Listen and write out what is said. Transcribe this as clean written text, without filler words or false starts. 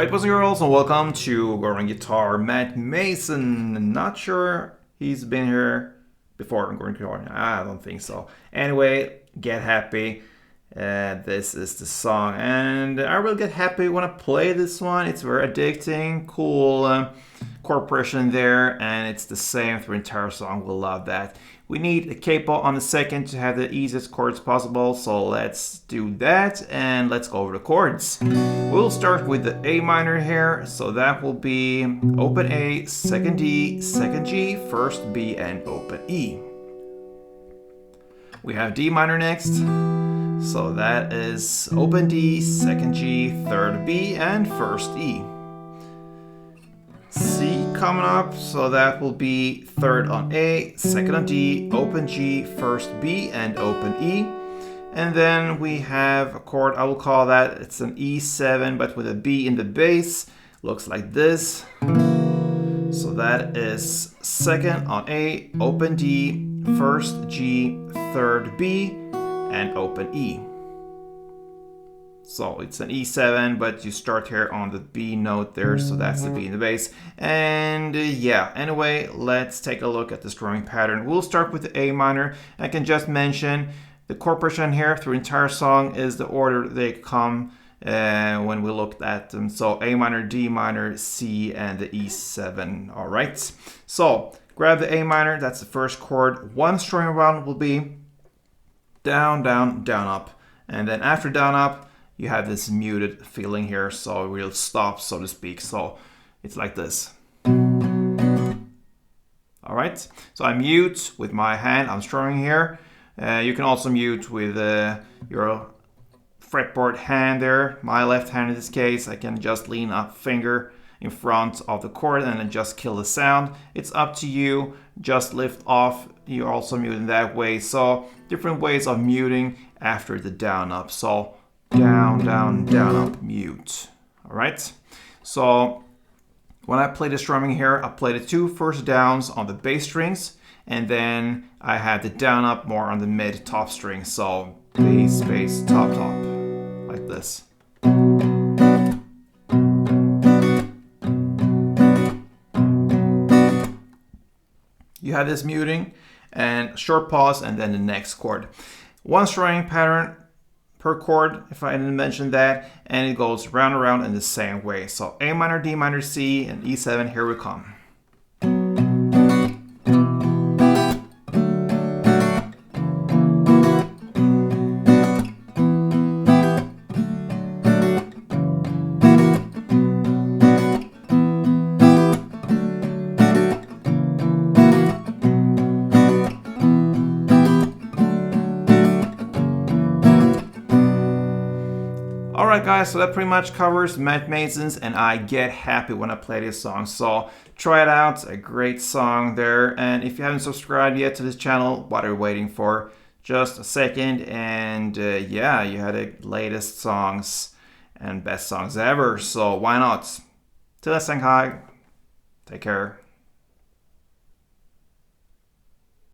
Alright, boys and girls, and welcome to Going Guitar, Matt Mason. Not sure he's been here before on Going Guitar. I don't think so. Anyway, get happy. This is the song, and I will get happy when I play this one. It's very addicting, cool chord progression there, and it's the same through the entire song. We'll love that. We need a capo on the second to have the easiest chords possible, so let's do that and let's go over the chords. We'll start with the A minor here, so that will be open A, second D, second G, first B, and open E. We have D minor next, so that is open D, second G, third B, and first E. C coming up, so that will be third on A, second on D, open G, first B, and open E. And then we have a chord, I will call that, it's an E7, but with a B in the bass. Looks like this. So that is second on A, open D, first G, third B, and open E. So it's an E7, but you start here on the B note there, so that's the B in the bass. And yeah, anyway, let's take a look at the strumming pattern. We'll start with the A minor. I can just mention the chord progression here through the entire song is the order they come when we looked at them. So A minor, D minor, C, and the E7. All right, so grab the A minor, that's the first chord. One strumming around will be down, down, down, up. And then after down, up, you have this muted feeling here, so it will stop, so to speak. So it's like this. All right, so I mute with my hand, I'm strumming here. You can also mute with your fretboard hand there. My left hand in this case, I can just lean a finger in front of the chord and then just kill the sound. It's up to you, just lift off. You're also muting that way. So different ways of muting after the down up. So down, down, down, up, mute. All right. So when I play the strumming here, I play the two first downs on the bass strings, and then I have the down up more on the mid top string. So bass, bass, top, top, like this. You have this muting and short pause, and then the next chord. One strumming pattern per chord, if I didn't mention that, and it goes round and round in the same way. So A minor, D minor, C, and E7, here we come. Alright guys, so that pretty much covers Matt Mason's And I Get Happy When I Play This Song. So try it out, a great song there. And if you haven't subscribed yet to this channel, what are you waiting for? Just a second, and yeah, you had the latest songs and best songs ever, so why not? Till next time, hi, take care.